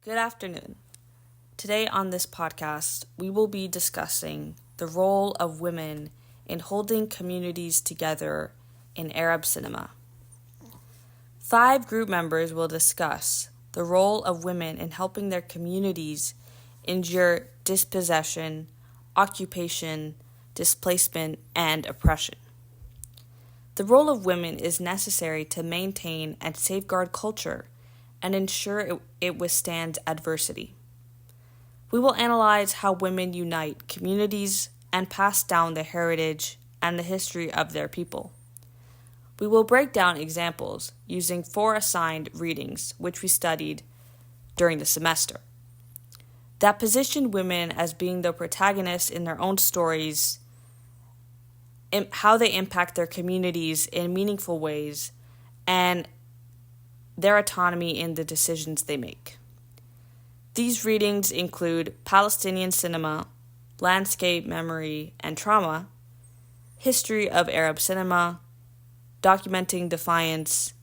Good afternoon. Today on this podcast, we will be discussing the role of women in holding communities together in Arab cinema. 5 group members will discuss the role of women in helping their communities endure dispossession, occupation, displacement, and oppression. The role of women is necessary to maintain and safeguard culture and ensure it withstands adversity. We will analyze how women unite communities and pass down the heritage and the history of their people. We will break down examples using 4 assigned readings which we studied during the semester that position women as being the protagonists in their own stories, how they impact their communities in meaningful ways, and their autonomy in the decisions they make. These readings include Palestinian cinema, landscape, memory, and trauma, history of Arab cinema, documenting defiance,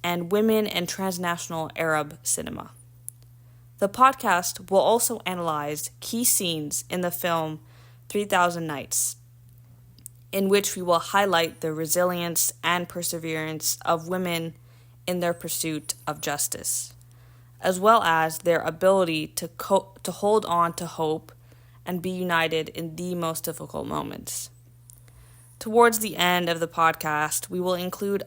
and women and transnational Arab cinema. The podcast will also analyze key scenes in the film 3000 Nights, in which we will highlight the resilience and perseverance of women in their pursuit of justice, as well as their ability to hold on to hope and be united in the most difficult moments. Towards the end of the podcast, we will include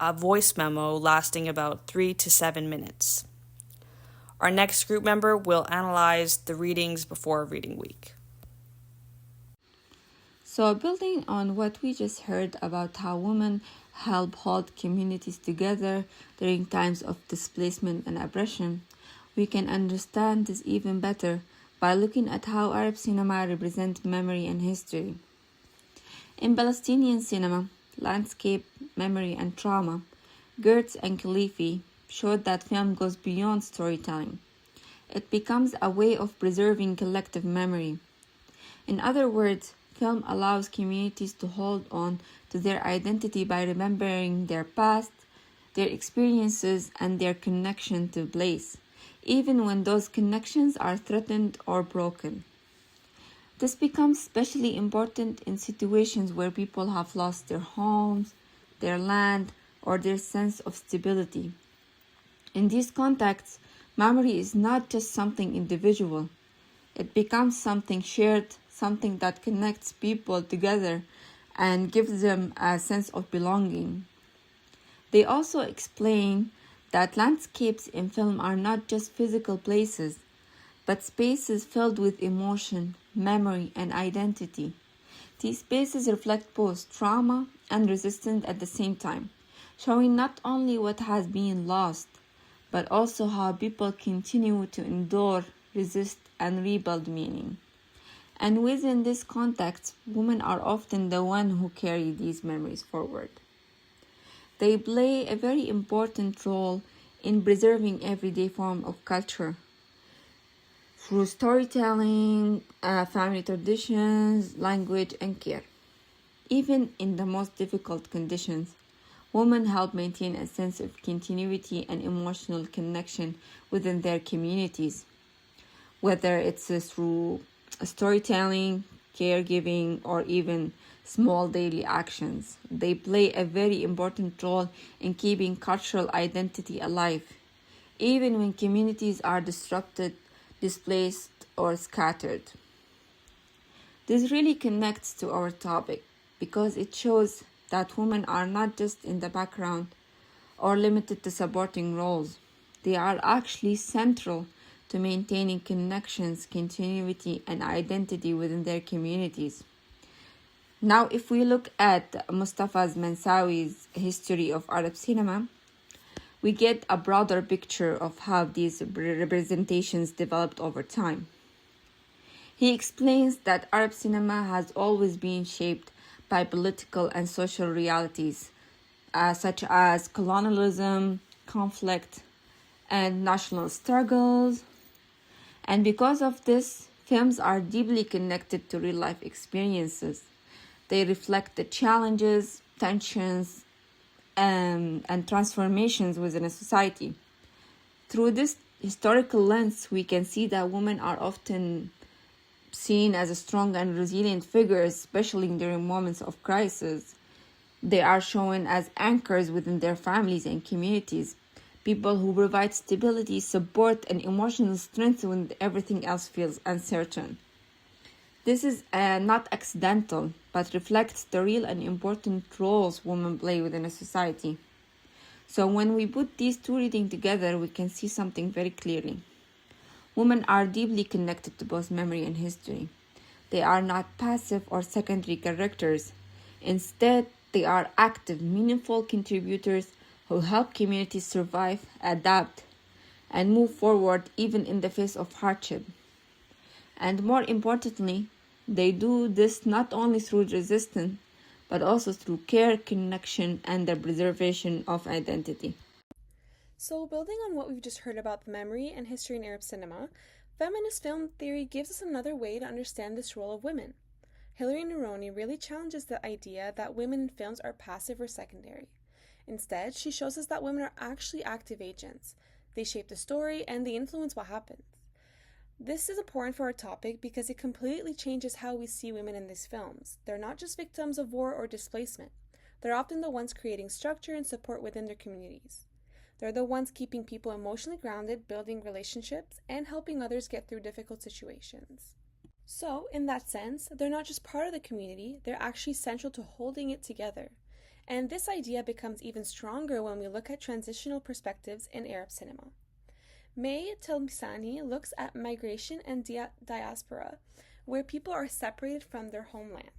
a voice memo lasting about 3 to 7 minutes. Our next group member will analyze the readings before reading week. So, building on what we just heard about how women help hold communities together during times of displacement and oppression, we can understand this even better by looking at how Arab cinema represents memory and history. In Palestinian cinema, landscape, memory, and trauma, Gertz and Khalifi showed that film goes beyond storytelling. It becomes a way of preserving collective memory. In other words, film allows communities to hold on to their identity by remembering their past, their experiences, and their connection to place, even when those connections are threatened or broken. This becomes especially important in situations where people have lost their homes, their land, or their sense of stability. In these contexts, memory is not just something individual. It becomes something shared, something that connects people together and gives them a sense of belonging. They also explain that landscapes in film are not just physical places, but spaces filled with emotion, memory, and identity. These spaces reflect both trauma and resistance at the same time, showing not only what has been lost, but also how people continue to endure, resist, and rebuild meaning. And within this context, women are often the ones who carry these memories forward. They play a very important role in preserving everyday form of culture through storytelling, family traditions, language, and care. Even in the most difficult conditions, women help maintain a sense of continuity and emotional connection within their communities, whether it's through storytelling, caregiving, or even small daily actions. They play a very important role in keeping cultural identity alive, even when communities are disrupted, displaced, or scattered. This really connects to our topic because it shows that women are not just in the background or limited to supporting roles. They are actually central to maintaining connections, continuity, and identity within their communities. Now, if we look at Mustafa Mansawi's history of Arab cinema, we get a broader picture of how these representations developed over time. He explains that Arab cinema has always been shaped by political and social realities, such as colonialism, conflict, and national struggles. And because of this, films are deeply connected to real-life experiences. They reflect the challenges, tensions, and transformations within a society. Through this historical lens, we can see that women are often seen as strong and resilient figures, especially during moments of crisis. They are shown as anchors within their families and communities, people who provide stability, support, and emotional strength when everything else feels uncertain. This is not accidental, but reflects the real and important roles women play within a society. So when we put these two readings together, we can see something very clearly. Women are deeply connected to both memory and history. They are not passive or secondary characters. Instead, they are active, meaningful contributors who help communities survive, adapt, and move forward even in the face of hardship. And more importantly, they do this not only through resistance, but also through care, connection, and the preservation of identity. So, building on what we've just heard about the memory and history in Arab cinema, feminist film theory gives us another way to understand this role of women. Hilary Neroni really challenges the idea that women in films are passive or secondary. Instead, she shows us that women are actually active agents. They shape the story and they influence what happens. This is important for our topic because it completely changes how we see women in these films. They're not just victims of war or displacement. They're often the ones creating structure and support within their communities. They're the ones keeping people emotionally grounded, building relationships, and helping others get through difficult situations. So, in that sense, they're not just part of the community, they're actually central to holding it together. And this idea becomes even stronger when we look at transitional perspectives in Arab cinema. May Telmisani looks at migration and diaspora, where people are separated from their homeland.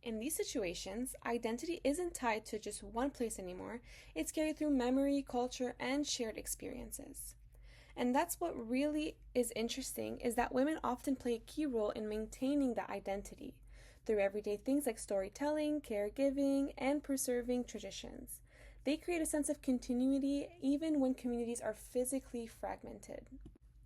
In these situations, identity isn't tied to just one place anymore, it's carried through memory, culture, and shared experiences. And that's what really is interesting, is that women often play a key role in maintaining that identity through everyday things like storytelling, caregiving, and preserving traditions. They create a sense of continuity even when communities are physically fragmented.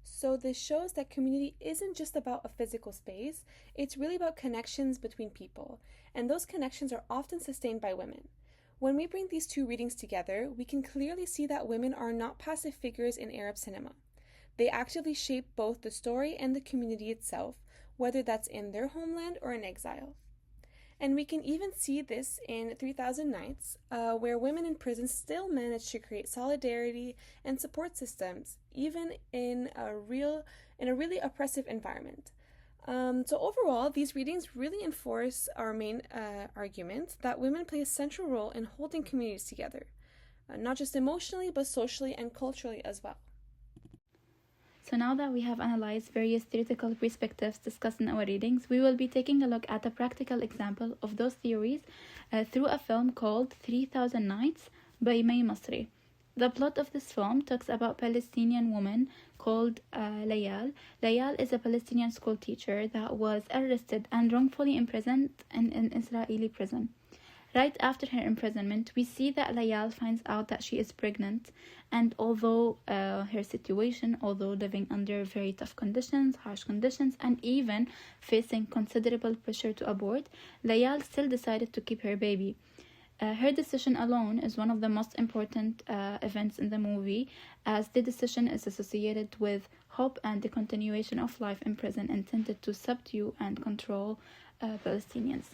So this shows that community isn't just about a physical space, it's really about connections between people, and those connections are often sustained by women. When we bring these two readings together, we can clearly see that women are not passive figures in Arab cinema. They actively shape both the story and the community itself, whether that's in their homeland or in exile. And we can even see this in 3000 Nights, where women in prison still manage to create solidarity and support systems, even in a really oppressive environment. So overall, these readings really enforce our main argument that women play a central role in holding communities together, not just emotionally, but socially and culturally as well. So now that we have analyzed various theoretical perspectives discussed in our readings, we will be taking a look at a practical example of those theories through a film called 3000 Nights by May Masri. The plot of this film talks about a Palestinian woman called Layal. Layal is a Palestinian school teacher that was arrested and wrongfully imprisoned in an Israeli prison. Right after her imprisonment, we see that Layal finds out that she is pregnant, and although although living under very tough conditions, harsh conditions, and even facing considerable pressure to abort, Layal still decided to keep her baby. Her decision alone is one of the most important events in the movie, as the decision is associated with hope and the continuation of life in prison intended to subdue and control Palestinians.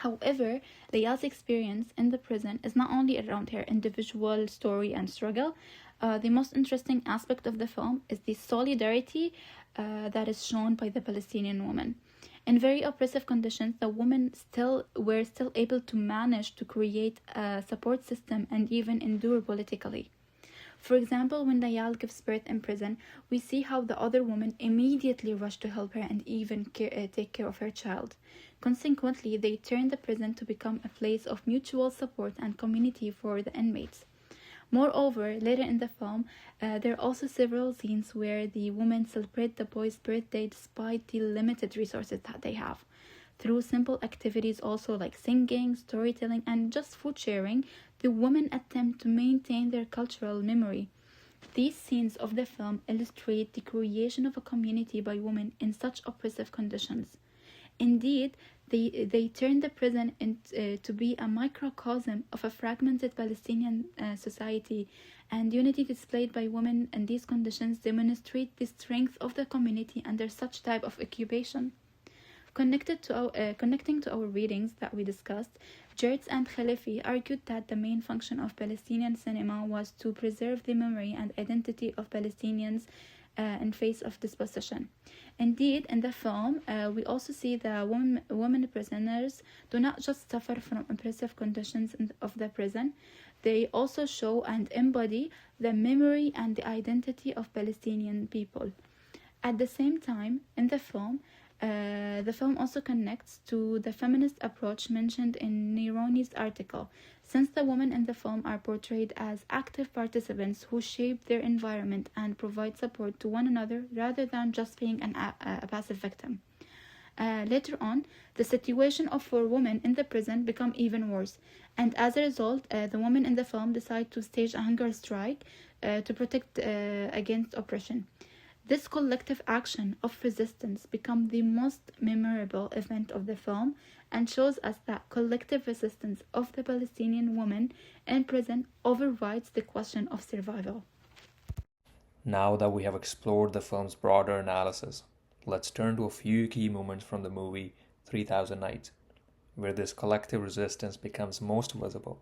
However, Layal's experience in the prison is not only around her individual story and struggle. The most interesting aspect of the film is the solidarity that is shown by the Palestinian woman. In very oppressive conditions, the women were still able to manage to create a support system and even endure politically. For example, when Layal gives birth in prison, we see how the other women immediately rush to help her and even take care of her child. Consequently, they turn the prison to become a place of mutual support and community for the inmates. Moreover, later in the film, there are also several scenes where the women celebrate the boy's birthday despite the limited resources that they have. Through simple activities also like singing, storytelling, and just food sharing, the women attempt to maintain their cultural memory. These scenes of the film illustrate the creation of a community by women in such oppressive conditions. Indeed, They turned the prison to be a microcosm of a fragmented Palestinian society, and unity displayed by women in these conditions demonstrate the strength of the community under such type of occupation. Connecting to our readings that we discussed, Gertz and Khalifi argued that the main function of Palestinian cinema was to preserve the memory and identity of Palestinians in face of dispossession. Indeed, in the film, we also see the women prisoners do not just suffer from oppressive conditions of the prison, they also show and embody the memory and the identity of Palestinian people. At the same time, in the film also connects to the feminist approach mentioned in Neroni's article, since the women in the film are portrayed as active participants who shape their environment and provide support to one another rather than just being a passive victim. Later on, the situation for women in the prison become even worse, and as a result, the women in the film decide to stage a hunger strike to protect against oppression. This collective action of resistance become the most memorable event of the film and shows us that collective resistance of the Palestinian women in prison overrides the question of survival. Now that we have explored the film's broader analysis, let's turn to a few key moments from the movie 3000 Nights, where this collective resistance becomes most visible,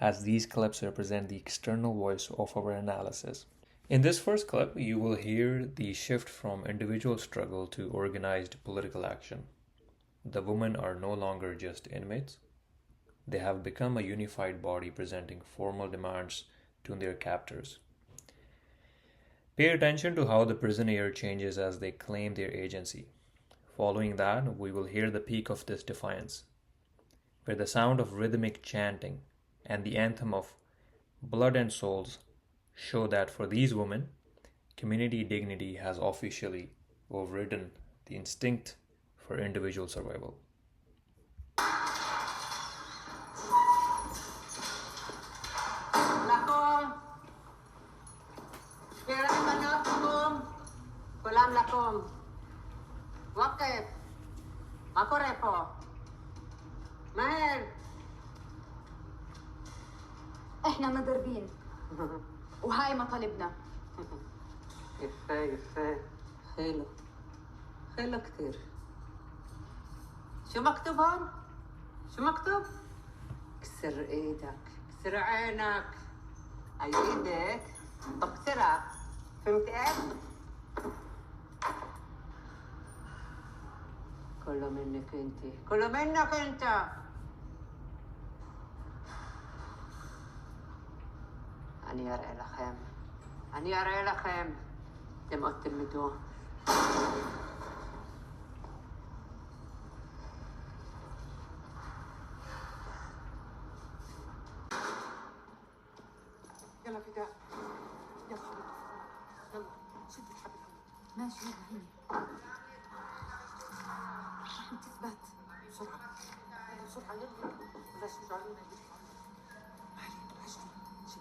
as these clips represent the external voice of our analysis. In this first clip, you will hear the shift from individual struggle to organized political action. The women are no longer just inmates. They have become a unified body presenting formal demands to their captors. Pay attention to how the prison air changes as they claim their agency. Following that, we will hear the peak of this defiance, where the sound of rhythmic chanting and the anthem of Blood and Souls show that for these women, community dignity has officially overridden the instinct for individual survival. لكم كرام مناطقكم كلام لكم وقف ماكو ريبو ماهر احنا مضربين وهاي مطالبنا. يفا حلو حلو كتير. شو مكتوب هون؟ شو مكتوب؟ كسر ايدك كسر عينك اي ايدك بكسرها فهمت ايه؟ كله منك انتي كله منك انت. أنا أرى لكم أنا أرى لكم لم أتمدوا يلا فداء يلا يلا شد الحبل ماشي يلا هيني رح تثبت بسرعة بسرعة يلا بلاش تجعلونا معلي عشتي شد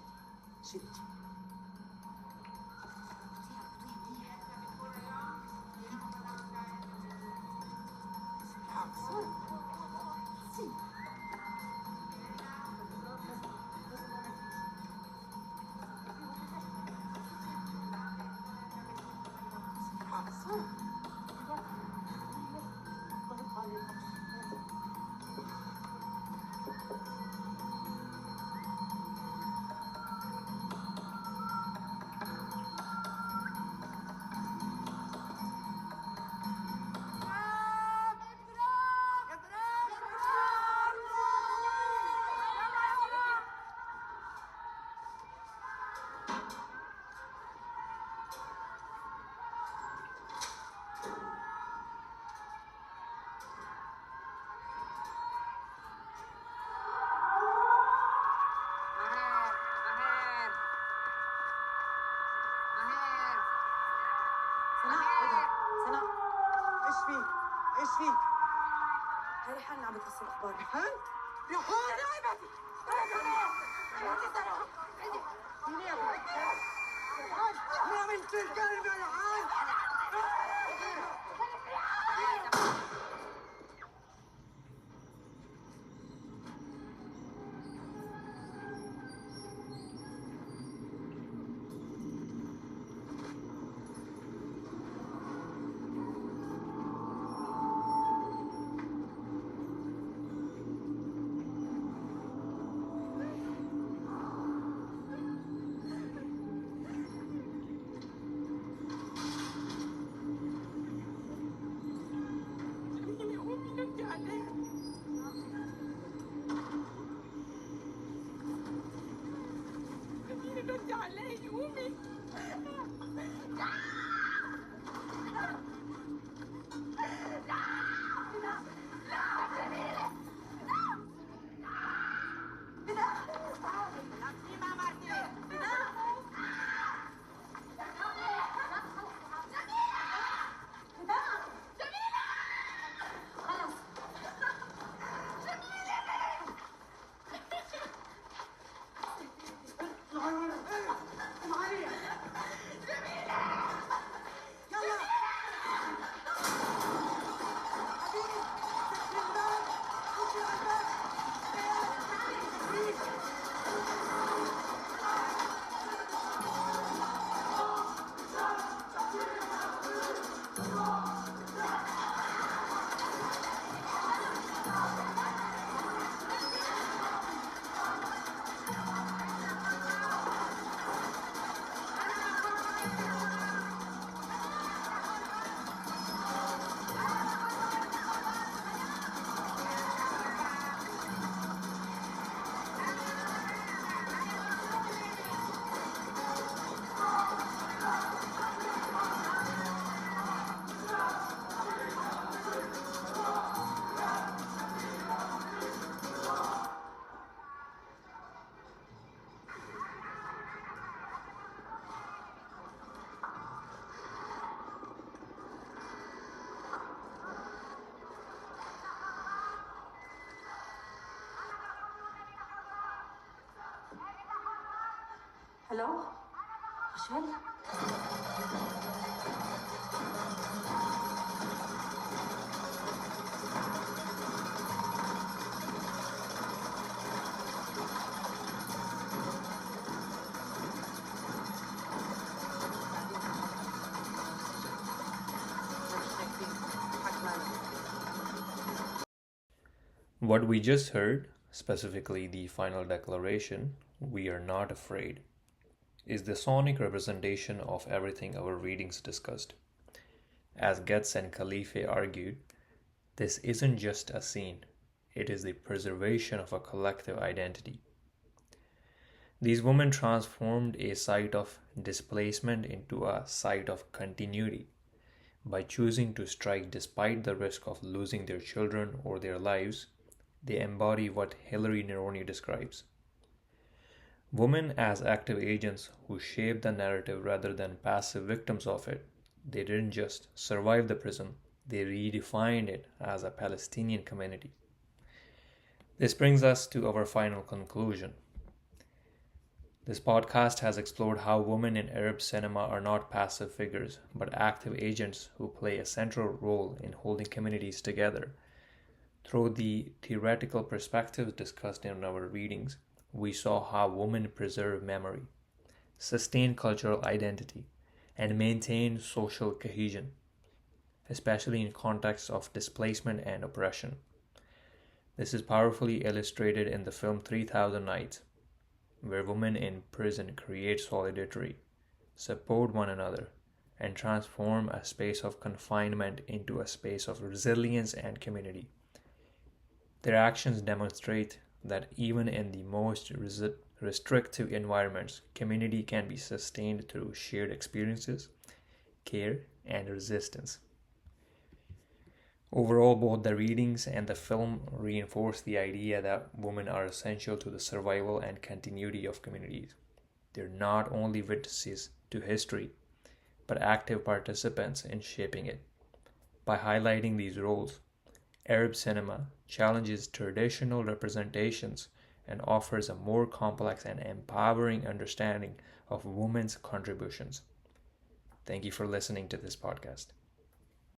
ايش فيك؟ هاي ريحان عم بتوصل اخبار. ريحان؟ ريحان عيبتي يا بنت الكلب يا ريحان هلو رشال. What we just heard, specifically the final declaration, "We are not afraid," is the sonic representation of everything our readings discussed. As Getz and Khalife argued, this isn't just a scene, it is the preservation of a collective identity. These women transformed a site of displacement into a site of continuity by choosing to strike despite the risk of losing their children or their lives. They embody what Hilary Neroni describes. Women as active agents who shape the narrative rather than passive victims of it. They didn't just survive the prison, they redefined it as a Palestinian community. This brings us to our final conclusion. This podcast has explored how women in Arab cinema are not passive figures, but active agents who play a central role in holding communities together. Through the theoretical perspectives discussed in our readings, we saw how women preserve memory, sustain cultural identity, and maintain social cohesion, especially in contexts of displacement and oppression. This is powerfully illustrated in the film 3000 Nights, where women in prison create solidarity, support one another, and transform a space of confinement into a space of resilience and community. Their actions demonstrate that even in the most restrictive environments, community can be sustained through shared experiences, care, and resistance. Overall, both the readings and the film reinforce the idea that women are essential to the survival and continuity of communities. They're not only witnesses to history, but active participants in shaping it. By highlighting these roles, Arab cinema challenges traditional representations and offers a more complex and empowering understanding of women's contributions. Thank you for listening to this podcast.